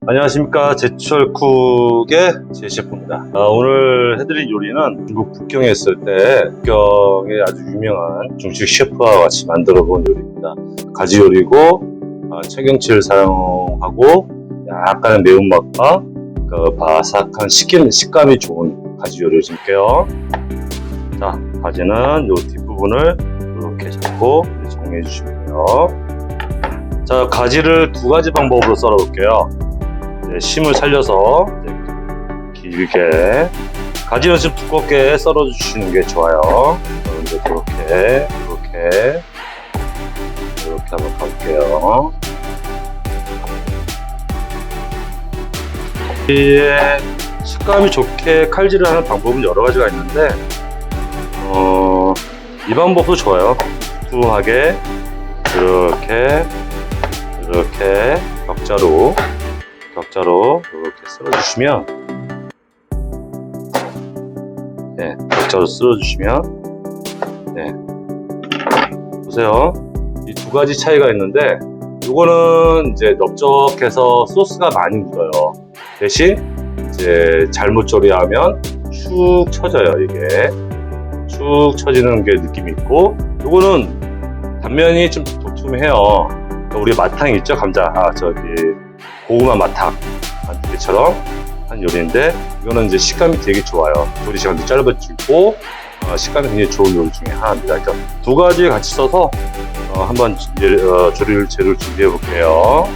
안녕하십니까. 제철쿡의 제셰프입니다. 오늘 해드릴 요리는 중국 북경에 있을 때 북경의 아주 유명한 중식 셰프와 같이 만들어 본 요리입니다. 가지 요리고 청경채를 사용하고 약간의 매운맛과 바삭한 식감이 좋은 가지 요리를 줄게요. 자, 가지는 요 뒷부분을 이렇게 잡고 정리해 주시면 돼요. 자, 가지를 두 가지 방법으로 썰어 볼게요. 심을 살려서 길게, 가지는 좀 두껍게 썰어 주시는 게 좋아요. 이제 이렇게 한번 가볼게요. 식감이 좋게 칼질을 하는 방법은 여러 가지가 있는데 이 방법도 좋아요. 두툼하게 이렇게 격자로 이렇게 쓸어주시면, 격자로 쓸어주시면, 보세요. 이 두 가지 차이가 있는데, 요거는 이제 넓적해서 소스가 많이 묻어요. 대신 이제 잘못 조리하면 축 처져요. 이게 축 처지는 게 느낌이 있고, 요거는 단면이 좀 도톰해요. 우리 마탕 있죠? 감자, 고구마 마탕 한 개처럼 한 요리인데, 이거는 이제 식감이 되게 좋아요. 조리 시간도 짧아지고 식감이 굉장히 좋은 요리 중에 하나입니다. 그러니까 두 가지 같이 써서 한번 재료를 준비해 볼게요.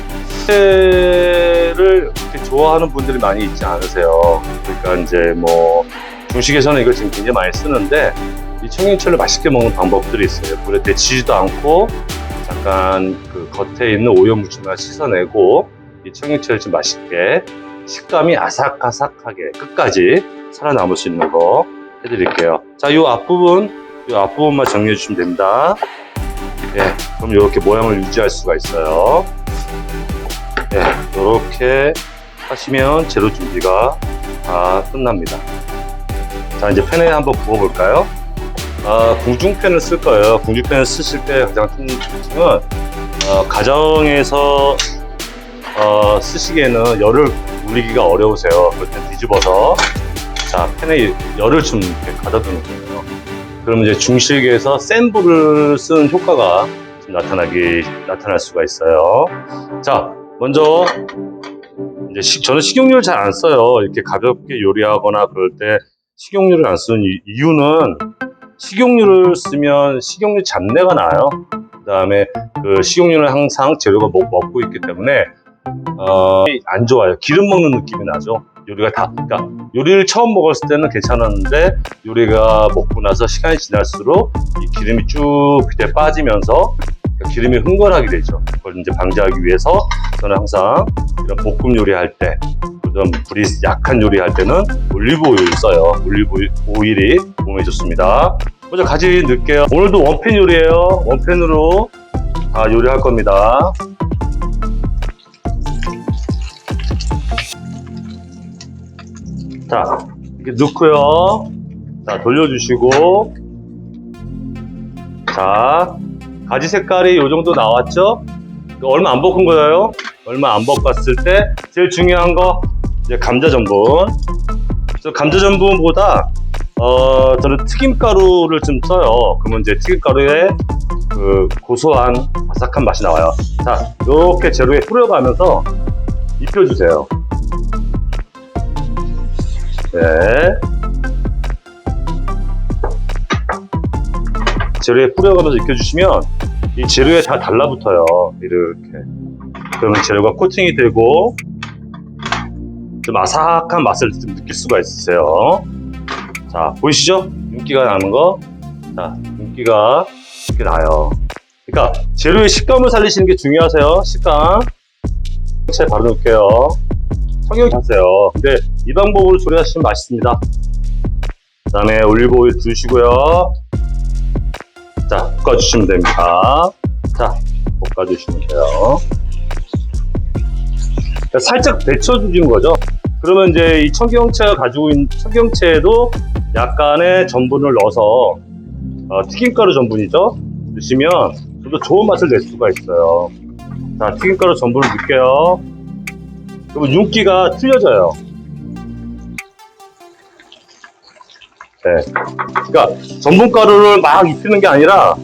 청경채를 이렇게 좋아하는 분들이 많이 있지 않으세요? 그러니까 이제 뭐 중식에서는 이걸 지금 굉장히 많이 쓰는데, 이 청경채를 맛있게 먹는 방법들이 있어요. 물에 데치지도 않고 잠깐 그 겉에 있는 오염물질만 씻어내고 이 청경채를 좀 맛있게, 식감이 아삭아삭하게 끝까지 살아남을 수 있는 거 해드릴게요. 자, 요 앞부분만 정리해 주시면 됩니다. 그럼 이렇게 모양을 유지할 수가 있어요. 이렇게 하시면 재료 준비가 다 끝납니다. 자, 이제 팬에 한번 구워볼까요? 궁중팬을 쓸 거예요. 궁중팬을 쓰실 때 가장 큰 특징은 가정에서 쓰시기에는 열을 올리기가 어려우세요. 그럴 땐 뒤집어서, 자, 팬에 열을 좀 이렇게 가둬두는 거예요. 그럼 이제 중식에서 센 불을 쓰는 효과가 좀 나타날 수가 있어요. 자, 먼저 이제 저는 식용유를 잘 안 써요. 이렇게 가볍게 요리하거나 그럴 때 식용유를 안 쓰는 이유는, 식용유를 쓰면 식용유 잡내가 나요. 그 다음에 그 식용유는 항상 재료가 먹고 있기 때문에 안 좋아요. 기름 먹는 느낌이 나죠. 그러니까 요리를 처음 먹었을 때는 괜찮았는데, 요리가 먹고 나서 시간이 지날수록 이 기름이 쭉 밑에 빠지면서 기름이 흥건하게 되죠. 그걸 이제 방지하기 위해서 저는 항상 이런 볶음 요리할 때, 그다음 불이 약한 요리할 때는 올리브 오일을 써요. 올리브 오일이 몸에 좋습니다. 먼저 가지 넣을게요. 오늘도 원팬 요리예요. 원팬으로 다 요리할 겁니다. 자, 이렇게 넣고요. 자, 돌려주시고, 자, 가지 색깔이 이 정도 나왔죠? 얼마 안 볶은 거예요. 얼마 안 볶았을 때 제일 중요한 거, 이제 감자 전분. 감자 전분보다 저는 튀김가루를 좀 써요. 그러면 이제 튀김가루에 그 고소한 바삭한 맛이 나와요. 자, 이렇게 재료에 뿌려가면서 입혀주세요. 재료에 뿌려가면서 익혀주시면 이 재료에 다 달라붙어요. 이렇게. 그러면 재료가 코팅이 되고 좀 아삭한 맛을 좀 느낄 수가 있으세요. 자, 보이시죠? 윤기가 나는 거. 자, 윤기가 이렇게 나요. 그러니까 재료의 식감을 살리시는 게 중요하세요. 식감. 잘 바로 넣을게요. 청경채 하세요. 근데 이 방법으로 조리하시면 맛있습니다. 그 다음에 올리브 오일 두시고요. 자, 볶아주시면 됩니다. 자, 볶아주시면 돼요. 살짝 데쳐주는 거죠. 그러면 이제 이 청경채가 가지고 있는, 청경채에도 약간의 전분을 넣어서 튀김가루 전분이죠. 넣으시면 좀 더 좋은 맛을 낼 수가 있어요. 자, 튀김가루 전분을 넣을게요. 그러면 윤기가 틀려져요. 네. 그러니까 전분가루를 막 입히는 게 아니라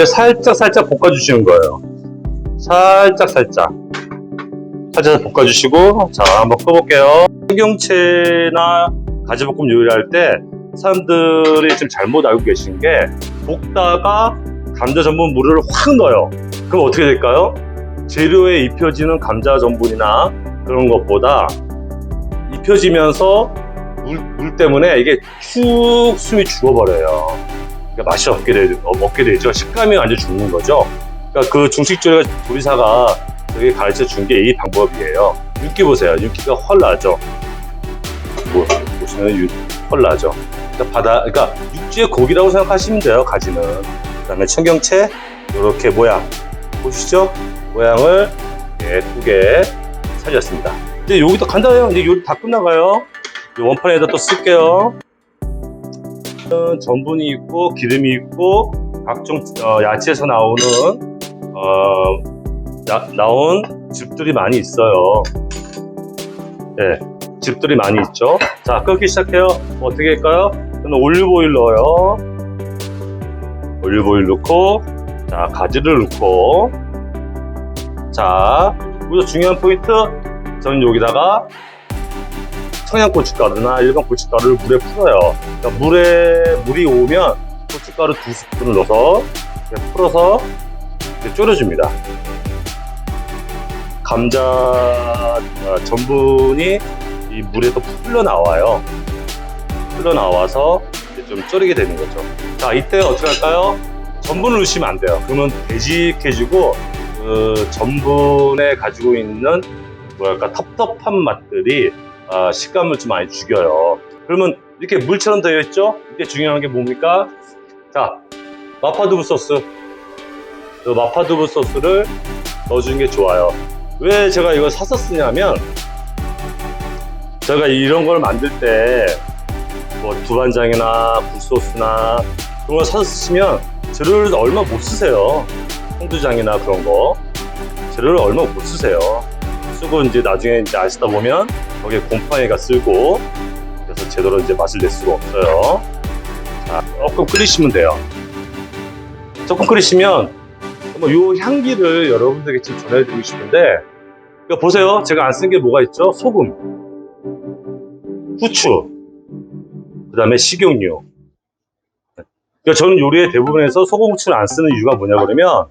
살짝 볶아주시는 거예요. 살짝 볶아주시고, 자, 한번 꺼볼게요. 청경채나 가지볶음 요리할 때 사람들이 좀 잘못 알고 계신 게, 볶다가 감자 전분 물을 확 넣어요. 그럼 어떻게 될까요? 재료에 입혀지는 감자 전분이나 그런 것보다 입혀지면서 물 때문에 이게 쭉 숨이 죽어버려요. 그러니까 맛이 없게 되죠. 식감이 완전 죽는 거죠. 그러니까 그 중식 조리사가 여기 가르쳐 준 게 이 방법이에요. 윤기 보세요. 윤기가 헐 나죠. 보시면 헐 나죠. 그러니까 육지의 고기라고 생각하시면 돼요. 가지는. 그다음에 청경채 이렇게 모양 보시죠. 모양을 예쁘게 살렸습니다. 이제 여기도 간단해요. 이제 요리 다 끝나가요. 이 원판에다 또 쓸게요. 전분이 있고 기름이 있고 각종 야채에서 나온 즙들이 많이 있어요. 네, 즙들이 많이 있죠. 자, 끓기 시작해요. 어떻게 할까요? 저는 올리브오일 넣어요. 올리브오일 넣고, 자, 가지를 넣고, 자, 여기서 중요한 포인트, 저는 여기다가 청양고춧가루나 일반 고춧가루를 물에 풀어요. 그러니까 물이 오면 고춧가루 2스푼을 넣어서 이렇게 풀어서 이렇게 졸여줍니다. 감자 전분이 이 물에서 흘러나와요. 흘러나와서 이제 좀 졸이게 되는 거죠. 자, 이때 어떻게 할까요? 전분을 넣으시면 안 돼요. 그러면 되직해지고 그 전분에 가지고 있는 뭐랄까 텁텁한 맛들이 식감을 좀 많이 죽여요. 그러면 이렇게 물처럼 되어 있죠? 이게 중요한 게 뭡니까? 자, 마파두부 소스. 그 마파두부 소스를 넣어주는 게 좋아요. 왜 제가 이걸 사서 쓰냐면, 제가 이런 걸 만들 때 뭐 두반장이나 굴소스나 그런 걸 사서 쓰시면 재료를 얼마 못 쓰세요. 홍두장이나 그런 거 재료를 얼마 못 쓰세요. 쓰고 이제 나중에 이제 아시다 보면 거기에 곰팡이가 쓸고 그래서 제대로 이제 맛을 낼 수가 없어요. 자, 조금 끓이시면 돼요. 조금 끓이시면 요 향기를 여러분들에게 좀 전해드리고 싶은데, 그러니까 보세요. 제가 안 쓴 게 뭐가 있죠? 소금, 후추, 그 다음에 식용유. 그러니까 저는 요리의 대부분에서 소금, 후추를 안 쓰는 이유가 뭐냐 그러면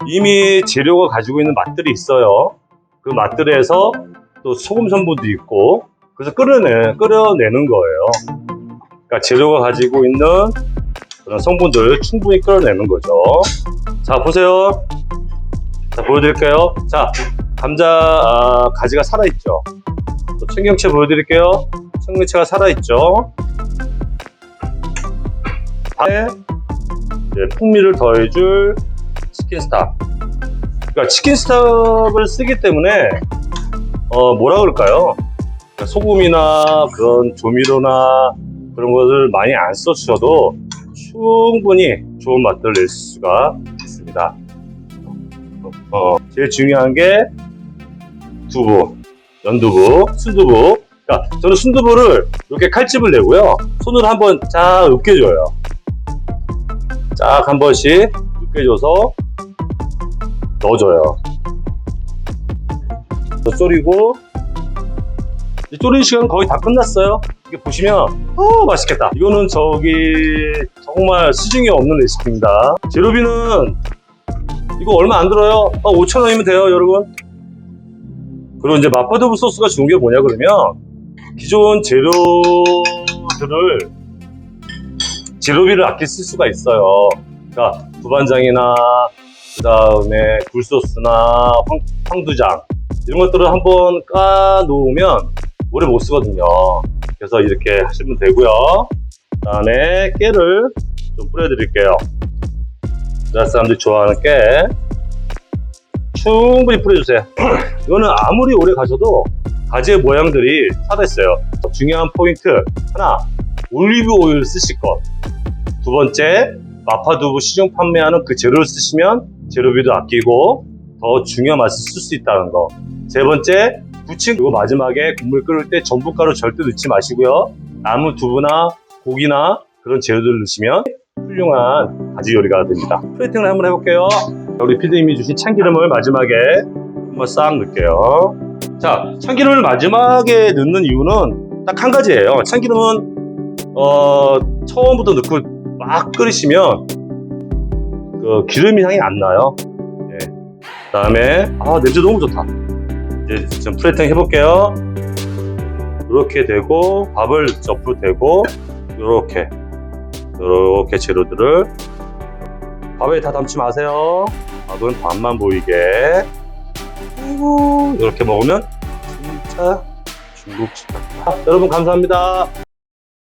이미 재료가 가지고 있는 맛들이 있어요. 그 맛들에서 또 소금 성분도 있고 그래서 끓여내는 거예요. 그러니까 재료가 가지고 있는 그런 성분들을 충분히 끓여내는 거죠. 자, 보세요. 자, 보여드릴게요. 자, 감자 가지가 살아있죠. 또 청경채 보여드릴게요. 청경채가 살아있죠. 다음에 이제 풍미를 더해줄 치킨스탑. 그러니까 치킨스탑을 쓰기 때문에 뭐라 그럴까요? 그러니까 소금이나 그런 조미료나 그런 것을 많이 안 써주셔도 충분히 좋은 맛들을 낼 수가 있습니다. 제일 중요한 게 두부, 연두부, 순두부. 그러니까 저는 순두부를 이렇게 칼집을 내고요. 손으로 한번 쫙 으깨줘요. 쫙 한 번씩 으깨줘서 넣어줘요. 졸이고 졸이는 시간 거의 다 끝났어요. 이게 보시면 맛있겠다. 이거는 정말 수중에 없는 레시피입니다. 재료비는 이거 얼마 안 들어요. 5,000원이면 돼요, 여러분. 그리고 이제 마파두부 소스가 좋은 게 뭐냐 그러면 기존 재료비를 아낄 수가 있어요. 그러니까 두반장이나 그 다음에 굴소스나 황두장 이런 것들을 한번 까 놓으면 오래 못 쓰거든요. 그래서 이렇게 하시면 되고요. 그 다음에 깨를 좀 뿌려드릴게요. 우리나라 사람들이 좋아하는 깨 충분히 뿌려주세요. 이거는 아무리 오래 가셔도 가지의 모양들이 살아있어요. 중요한 포인트 하나, 올리브 오일 쓰실 것. 두 번째, 마파두부 시중 판매하는 그 재료를 쓰시면 재료비도 아끼고 더 중요한 맛을 쓸 수 있다는 거. 세 번째, 부침. 그리고 마지막에 국물 끓을 때 전분가루 절대 넣지 마시고요. 남은 두부나 고기나 그런 재료들을 넣으시면 훌륭한 가지 요리가 됩니다. 프라이팬을 한번 해볼게요. 우리 피디님이 주신 참기름을 마지막에 한번 싹 넣을게요. 자, 참기름을 마지막에 넣는 이유는 딱 한 가지예요. 참기름은 처음부터 넣고 막 끓이시면 그 기름 향이 안 나요. 네. 그다음에 냄새 너무 좋다. 이제 좀 프라이팬 해볼게요. 이렇게 되고 밥을 옆으로 대고 이렇게 재료들을 밥에 다 담지 마세요. 밥은 밥만 보이게. 아이고, 이렇게 먹으면 진짜 중국식 같다. 여러분 감사합니다.